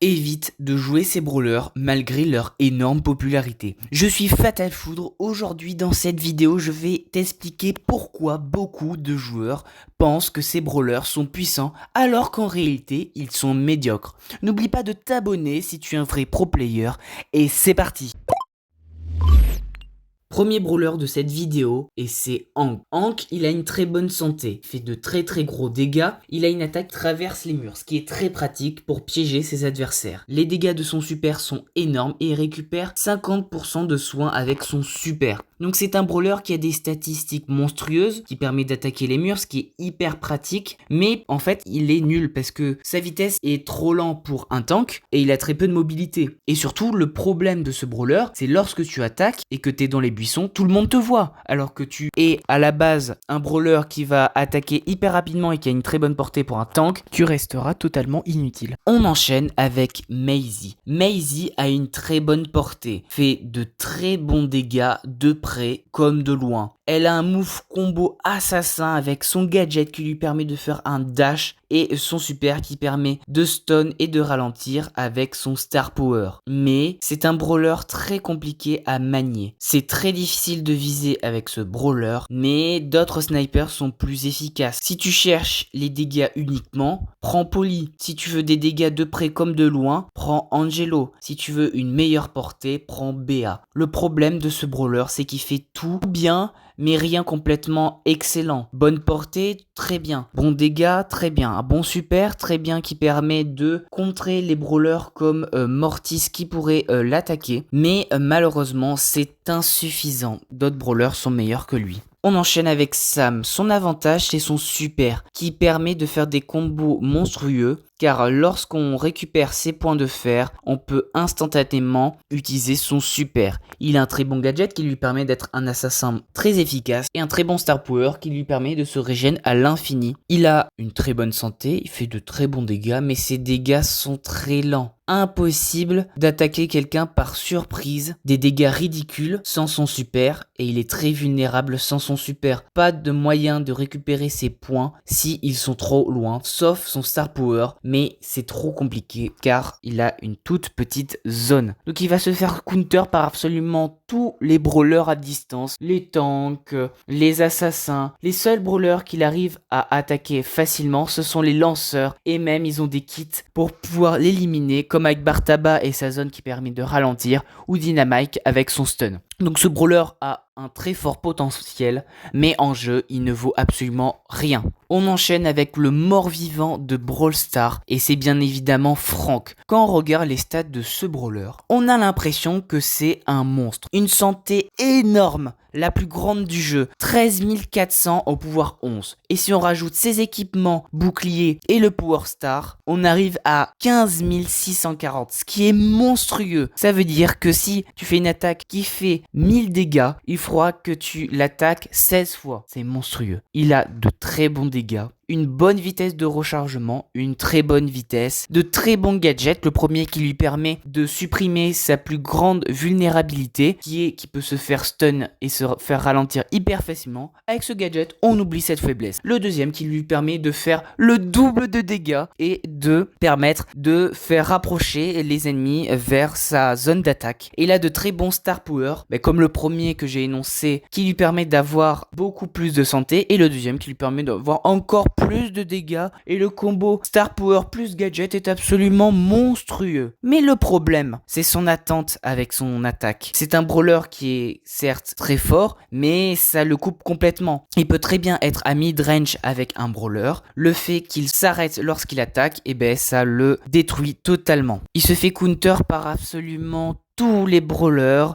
évite de jouer ces brawlers malgré leur énorme popularité. Je suis Fatal Foudre, aujourd'hui dans cette vidéo je vais t'expliquer pourquoi beaucoup de joueurs pensent que ces brawlers sont puissants alors qu'en réalité ils sont médiocres. N'oublie pas de t'abonner si tu es un vrai pro player et c'est parti. Premier brawler de cette vidéo, et c'est Hank. Hank, il a une très bonne santé, fait de très gros dégâts, il a une attaque qui traverse les murs, ce qui est très pratique pour piéger ses adversaires. Les dégâts de son super sont énormes et il récupère 50% de soins avec son super. Donc c'est un brawler qui a des statistiques monstrueuses, qui permet d'attaquer les murs, ce qui est hyper pratique, mais en fait il est nul parce que sa vitesse est trop lent pour un tank et il a très peu de mobilité. Et surtout le problème de ce brawler, c'est lorsque tu attaques et que tu es dans les buissons, tout le monde te voit, alors que tu es à la base un brawler qui va attaquer hyper rapidement et qui a une très bonne portée pour un tank, tu resteras totalement inutile. On enchaîne avec Maisie. Maisie a une très bonne portée, fait de très bons dégâts de près comme de loin. Elle a un move combo assassin avec son gadget qui lui permet de faire un dash et son super qui permet de stun et de ralentir avec son star power. Mais c'est un brawler très compliqué à manier. C'est très difficile de viser avec ce brawler, mais d'autres snipers sont plus efficaces. Si tu cherches les dégâts uniquement, prends Polly. Si tu veux des dégâts de près comme de loin, prends Angelo. Si tu veux une meilleure portée, prends Béa. Le problème de ce brawler, c'est qu'il fait tout bien, mais rien complètement excellent. Bonne portée, très bien. Bon dégâts, très bien. Un bon super, très bien, qui permet de contrer les brawlers comme Mortis qui pourrait l'attaquer. Mais malheureusement, c'est insuffisant. D'autres brawlers sont meilleurs que lui. On enchaîne avec Sam. Son avantage, c'est son super, qui permet de faire des combos monstrueux, car lorsqu'on récupère ses points de fer, on peut instantanément utiliser son super. Il a un très bon gadget qui lui permet d'être un assassin très efficace, et un très bon star power qui lui permet de se régénérer à l'infini. Il a une très bonne santé, il fait de très bons dégâts, mais ses dégâts sont très lents. Impossible d'attaquer quelqu'un par surprise, des dégâts ridicules sans son super, et il est très vulnérable sans son super. Pas de moyen de récupérer ses points si ils sont trop loin, sauf son star power, mais c'est trop compliqué car il a une toute petite zone. Donc il va se faire counter par absolument tous les brawlers à distance, les tanks, les assassins. Les seuls brawlers qu'il arrive à attaquer facilement, ce sont les lanceurs, et même ils ont des kits pour pouvoir l'éliminer, comme avec Bartaba et sa zone qui permet de ralentir, ou Dynamite avec son stun. Donc ce brawler a un très fort potentiel, mais en jeu, il ne vaut absolument rien. On enchaîne avec le mort-vivant de Brawl Stars, et c'est bien évidemment Frank. Quand on regarde les stats de ce brawler, on a l'impression que c'est un monstre. Une santé énorme, la plus grande du jeu, 13 400 au pouvoir 11. Et si on rajoute ses équipements, boucliers et le power star, on arrive à 15 640, ce qui est monstrueux. Ça veut dire que si tu fais une attaque qui fait 1000 dégâts, il faudra que tu l'attaques 16 fois. C'est monstrueux. Il a de très bons dégâts, une bonne vitesse de rechargement, une très bonne vitesse, de très bons gadgets. Le premier qui lui permet de supprimer sa plus grande vulnérabilité, qui peut se faire stun et se faire ralentir hyper facilement. Avec ce gadget, on oublie cette faiblesse. Le deuxième qui lui permet de faire le double de dégâts et de permettre de faire rapprocher les ennemis vers sa zone d'attaque. Et il a de très bons star power, comme le premier que j'ai énoncé, qui lui permet d'avoir beaucoup plus de santé, et le deuxième qui lui permet d'avoir encore plus de dégâts, et le combo Star Power plus Gadget est absolument monstrueux. Mais le problème, c'est son attente avec son attaque. C'est un brawler qui est certes très fort, mais ça le coupe complètement. Il peut très bien être à mid-range avec un brawler. Le fait qu'il s'arrête lorsqu'il attaque, ça le détruit totalement. Il se fait counter par absolument tous les brawlers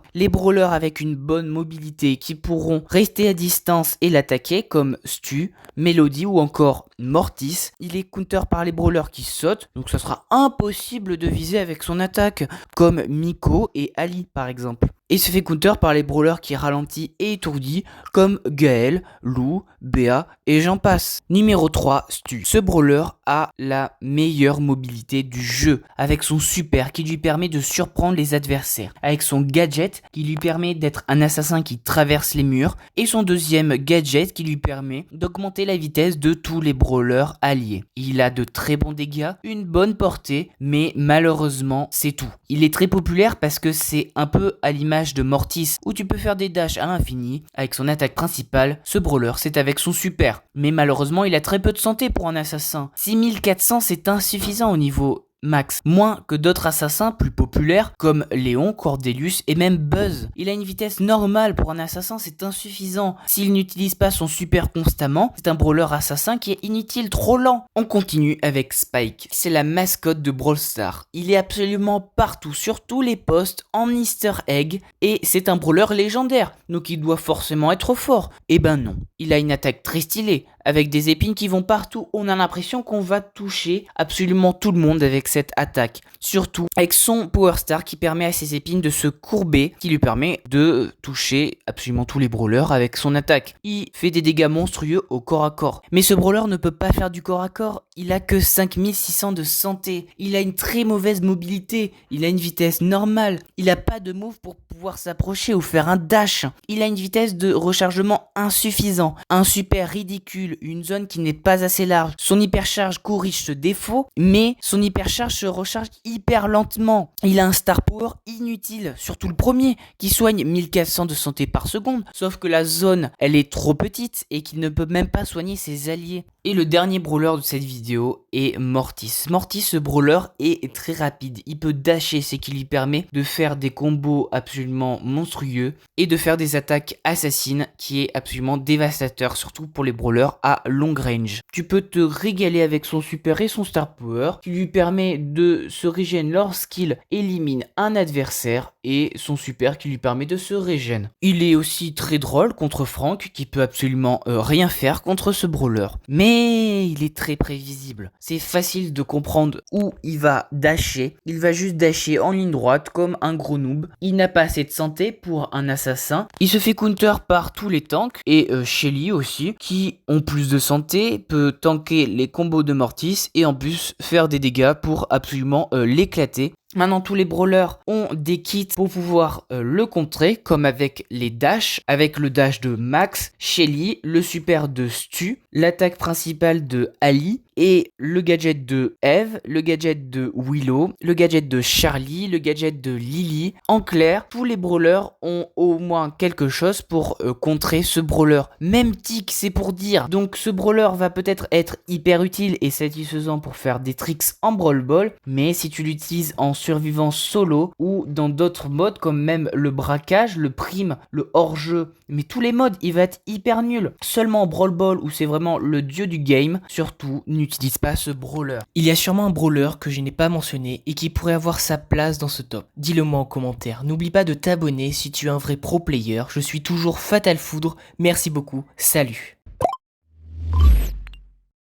avec une bonne mobilité qui pourront rester à distance et l'attaquer, comme Stu, Melody ou encore Mortis. Il est counter par les brawlers qui sautent, donc ça sera impossible de viser avec son attaque, comme Miko et Ali par exemple. Et il se fait counter par les brawlers qui ralentissent et étourdis, comme Gaël, Lou, Béa et j'en passe. Numéro 3, Stu. Ce brawler a la meilleure mobilité du jeu, avec son super qui lui permet de surprendre les adversaires, avec son gadget qui lui permet d'être un assassin qui traverse les murs, et son deuxième gadget qui lui permet d'augmenter la vitesse de tous les brawlers alliés. Il a de très bons dégâts, une bonne portée, mais malheureusement c'est tout. Il est très populaire parce que c'est un peu à l'image de Mortis, où tu peux faire des dashs à l'infini. Avec son attaque principale, ce brawler c'est avec son super. Mais malheureusement il a très peu de santé pour un assassin. 6400 c'est insuffisant au niveau max, moins que d'autres assassins plus populaires comme Léon, Cordelius et même Buzz. Il a une vitesse normale pour un assassin, c'est insuffisant. S'il n'utilise pas son super constamment, c'est un brawler assassin qui est inutile, trop lent. On continue avec Spike, c'est la mascotte de Brawl Stars. Il est absolument partout, sur tous les postes, en easter egg, et c'est un brawler légendaire, donc il doit forcément être fort. Eh ben non, il a une attaque très stylée, avec des épines qui vont partout. On a l'impression qu'on va toucher absolument tout le monde avec cette attaque. Surtout avec son Power Star qui permet à ses épines de se courber, qui lui permet de toucher absolument tous les brawlers avec son attaque. Il fait des dégâts monstrueux au corps à corps. Mais ce brawler ne peut pas faire du corps à corps. Il a que 5600 de santé. Il a une très mauvaise mobilité. Il a une vitesse normale. Il a pas de move pour pouvoir s'approcher ou faire un dash. Il a une vitesse de rechargement insuffisant. Un super ridicule. Une zone qui n'est pas assez large. Son hypercharge corrige ce défaut, mais son hypercharge se recharge hyper lentement. Il a un star power inutile, surtout le premier, qui soigne 1400 de santé par seconde, sauf que la zone, elle est trop petite et qu'il ne peut même pas soigner ses alliés. Et le dernier brawler de cette vidéo est Mortis. Mortis, ce brawler est très rapide. Il peut dasher, ce qui lui permet de faire des combos absolument monstrueux et de faire des attaques assassines qui est absolument dévastateur, surtout pour les brawlers à long range. Tu peux te régaler avec son super et son star power qui lui permet de se régénérer lorsqu'il élimine un adversaire et son super qui lui permet de se régénérer. Il est aussi très drôle contre Frank qui peut absolument rien faire contre ce brawler. Mais il est très prévisible. C'est facile de comprendre où il va dasher. Il va juste dasher en ligne droite comme un gros noob. Il n'a pas assez de santé pour un assassin. Il se fait counter par tous les tanks et Shelly aussi qui ont plus de santé, peut tanker les combos de Mortis et en plus faire des dégâts pour absolument l'éclater. Maintenant, tous les brawlers ont des kits pour pouvoir le contrer, comme avec les dashs, avec le dash de Max, Shelly, le super de Stu, l'attaque principale de Ali, et le gadget de Eve, le gadget de Willow, le gadget de Charlie, le gadget de Lily. En clair, tous les brawlers ont au moins quelque chose pour contrer ce brawler. Même Tick, c'est pour dire. Donc ce brawler va peut-être être hyper utile et satisfaisant pour faire des tricks en Brawl Ball, mais si tu l'utilises en survivance solo ou dans d'autres modes comme même le braquage, le prime, le hors-jeu, mais tous les modes, il va être hyper nul. Seulement en Brawl Ball où c'est vraiment le dieu du game, surtout n'utilise pas ce brawler. Il y a sûrement un brawler que je n'ai pas mentionné et qui pourrait avoir sa place dans ce top. Dis-le moi en commentaire. N'oublie pas de t'abonner si tu es un vrai pro player. Je suis toujours Fatal Foudre. Merci beaucoup. Salut.